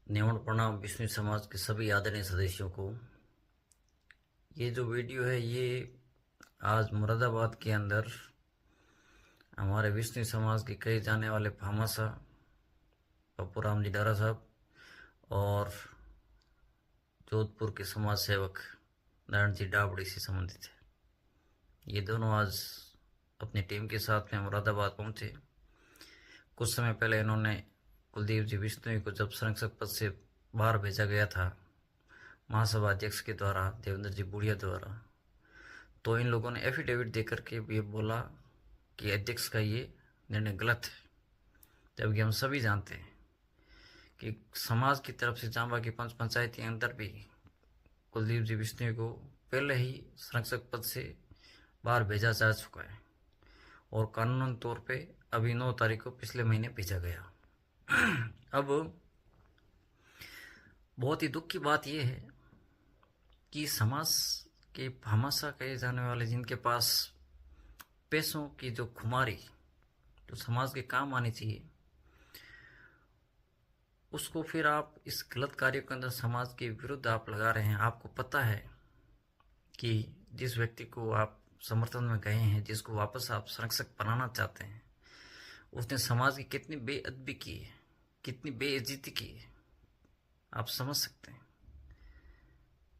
नियमन प्रणाम विष्णु समाज के सभी आदरणीय सदस्यों को। ये जो वीडियो है ये आज मुरादाबाद के अंदर हमारे विष्णु समाज के कई जाने वाले फामासा पप्पू राम जी डारा साहब और जोधपुर के समाज सेवक नारायण जी डाबड़ी से संबंधित है। ये दोनों आज अपनी टीम के साथ में मुरादाबाद पहुंचे। कुछ समय पहले इन्होंने कुलदीप जी बिश्नोई को जब संरक्षक पद से बाहर भेजा गया था महासभा अध्यक्ष के द्वारा, देवेंद्र जी बुढ़िया द्वारा, तो इन लोगों ने एफिडेविट देकर के ये बोला कि अध्यक्ष का ये निर्णय गलत है, जबकि हम सभी जानते हैं कि समाज की तरफ से जांबा की पंच पंचायत के अंदर भी कुलदीप जी बिश्नोई को पहले ही संरक्षक पद से बाहर भेजा जा चुका है और कानूनन तौर पे अभी 9 तारीख को पिछले महीने भेजा गया। अब बहुत ही दुख की बात यह है कि समाज के भामाशाह कहे जाने वाले, जिनके पास पैसों की जो खुमारी जो समाज के काम आनी चाहिए, उसको फिर आप इस गलत कार्य के अंदर समाज के विरुद्ध आप लगा रहे हैं। आपको पता है कि जिस व्यक्ति को आप समर्थन में गए हैं, जिसको वापस आप संरक्षक बनाना चाहते हैं, उसने समाज की कितनी बेअदबी की है, कितनी बेइज्जती की है, आप समझ सकते हैं।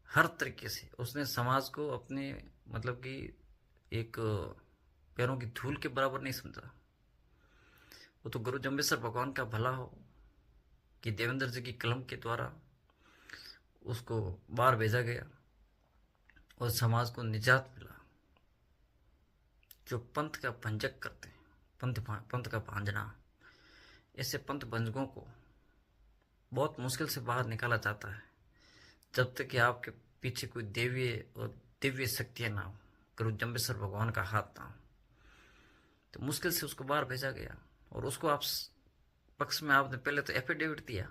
हर तरीके से उसने समाज को अपने मतलब कि एक पैरों की धूल के बराबर नहीं समझा। वो तो गुरु जम्बेश्वर भगवान का भला हो कि देवेंद्र जी की कलम के द्वारा उसको बाहर भेजा गया और समाज को निजात मिला। जो पंथ का भंजक करते हैं, पंथ का भांजना, ऐसे पंथ भंजकों को बहुत मुश्किल से बाहर निकाला जाता है जब तक कि आपके पीछे कोई दिव्य शक्तियां ना हो, गुरु जम्बेश्वर भगवान का हाथ ना हो। तो मुश्किल से उसको बाहर भेजा गया और उसको आप पक्ष में आपने पहले तो एफिडेविट दिया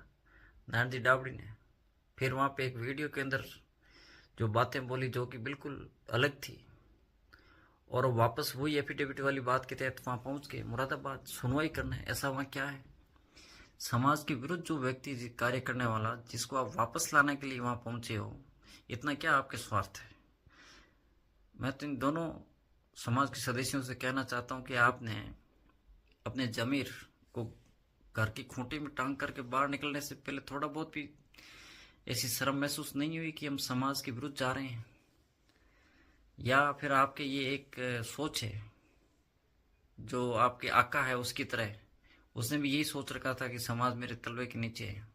नारायण जी डाबड़ी ने, फिर वहाँ पे एक वीडियो के अंदर जो बातें बोली जो कि बिल्कुल अलग थी, और वापस वही एफिडेविट वाली बात के तहत वहाँ पहुँच के मुरादाबाद सुनवाई करना है। ऐसा वहाँ क्या है? समाज के विरुद्ध जो व्यक्ति कार्य करने वाला, जिसको आप वापस लाने के लिए वहाँ पहुँचे हो, इतना क्या आपके स्वार्थ है? मैं तो इन दोनों समाज के सदस्यों से कहना चाहता हूँ कि आपने अपने जमीर को घर की खूंटी में टांग करके बाहर निकलने से पहले थोड़ा बहुत भी ऐसी शर्म महसूस नहीं हुई कि हम समाज के विरुद्ध जा रहे हैं? या फिर आपके ये एक सोच है जो आपके आका है उसकी तरह, उसने भी यही सोच रखा था कि समाज मेरे तलवे के नीचे है,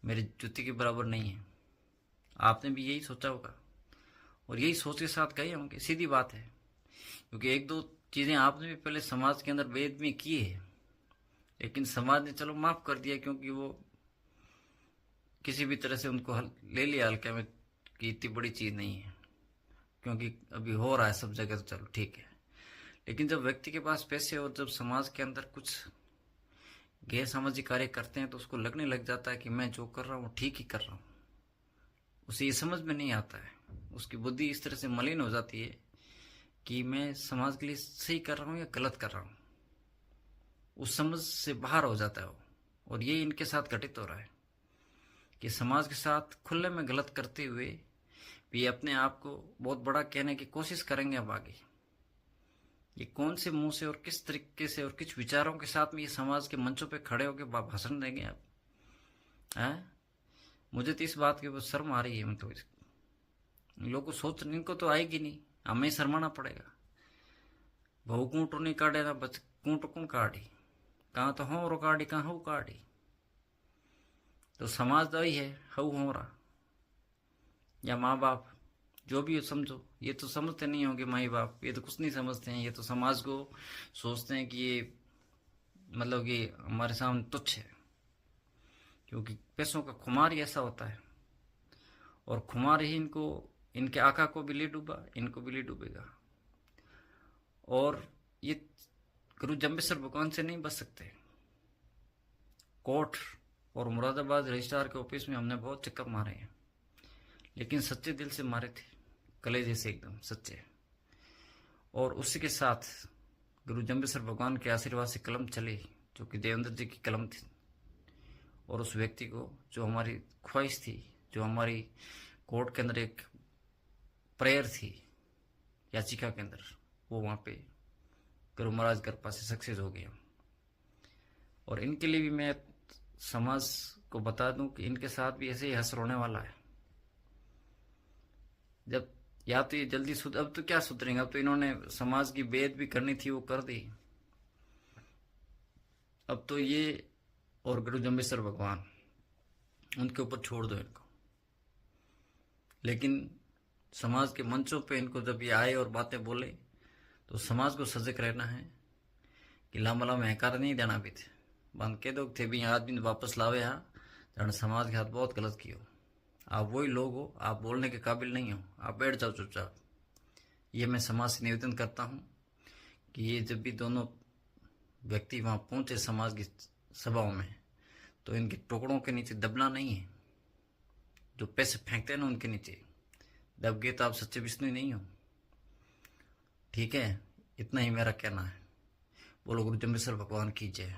मेरी जूती के बराबर नहीं है? आपने भी यही सोचा होगा और यही सोच के साथ गए होंगे, सीधी बात है। क्योंकि एक दो चीज़ें आपने भी पहले समाज के अंदर बेअदबी की है, लेकिन समाज ने चलो माफ़ कर दिया, क्योंकि वो किसी भी तरह से उनको ले लिया हल्के में कि इतनी बड़ी चीज़ नहीं है, क्योंकि अभी हो रहा है सब जगह, तो चलो ठीक है। लेकिन जब व्यक्ति के पास पैसे और जब समाज के अंदर कुछ गैर सामाजिक कार्य करते हैं तो उसको लगने लग जाता है कि मैं जो कर रहा हूँ ठीक ही कर रहा हूँ। उसे ये समझ में नहीं आता है, उसकी बुद्धि इस तरह से मलिन हो जाती है कि मैं समाज के लिए सही कर रहा हूँ या गलत कर रहा हूँ, उस समझ से बाहर हो जाता है वो। और ये इनके साथ घटित हो रहा है कि समाज के साथ खुले में गलत करते हुए भी अपने आप को बहुत बड़ा कहने की कोशिश करेंगे। अब आगे ये कौन से मुंह से और किस तरीके से और किस विचारों के साथ में ये समाज के मंचों पे खड़े होकर भाषण देंगे आप? हैं? मुझे तो इस बात की बहुत शर्म आ रही है। मतलब लोगों को सोच, इनको तो आएगी नहीं, हमें शर्माना पड़ेगा। बहु कूट नहीं काटे ना बच कूट कौन काटी, कहाँ तो हो रो काटी, कहाँ हऊ काटी। तो समाज तो ही है, हऊ हो रहा या माँ बाप जो भी समझो, ये तो समझते नहीं होंगे। माई बाप ये तो कुछ नहीं समझते हैं, ये तो समाज को सोचते हैं कि ये मतलब कि हमारे सामने तुच्छ है, क्योंकि पैसों का खुमार ही ऐसा होता है। और खुमार ही इनको, इनके आका को भी ले डूबा, इनको भी ले डूबेगा। और ये गुरु जम्बेश्वर भगवान से नहीं बच सकते। कोर्ट और मुरादाबाद रजिस्ट्रार के ऑफिस में हमने बहुत चक्कर मारे हैं, लेकिन सच्चे दिल से मारे थे, कलेजे से एकदम सच्चे। और उसी के साथ गुरु जम्बेश्वर भगवान के आशीर्वाद से कलम चली, जो कि देवेंद्र जी की कलम थी, और उस व्यक्ति को, जो हमारी ख्वाहिश थी, जो हमारी कोर्ट के अंदर एक प्रेयर थी, याचिका के अंदर, वो वहाँ पे गुरु महाराज कृपा से सक्सेस हो गया। और इनके लिए भी मैं समाज को बता दूं कि इनके साथ भी ऐसे ही हश्र होने वाला है। जब या तो ये जल्दी अब तो क्या सुधरेंगे, अब तो इन्होंने समाज की बेइज्जती भी करनी थी, वो कर दी। अब तो ये और गुरु जम्बेश्वर भगवान, उनके ऊपर छोड़ दो इनको। लेकिन समाज के मंचों पे इनको जब ये आए और बातें बोले तो समाज को सजग रहना है कि लामला में हकार नहीं देना भी थे, बंद के दो थे भी आदमी वापस लावे हा जन समाज के हाथ बहुत गलत कियो। आप वही लोग हो, आप बोलने के काबिल नहीं हो, आप बैठ जाओ चुपचाप। ये मैं समाज से निवेदन करता हूँ कि ये जब भी दोनों व्यक्ति वहाँ पहुँचे समाज की सभाओं में, तो इनके टुकड़ों के नीचे दबना नहीं है। जो पैसे फेंकते हैं ना उनके नीचे दब गए तो आप सच्चे विष्णु नहीं हो। ठीक है, इतना ही मेरा कहना है। बोलो गुरु जम्बेश्वर भगवान की जय।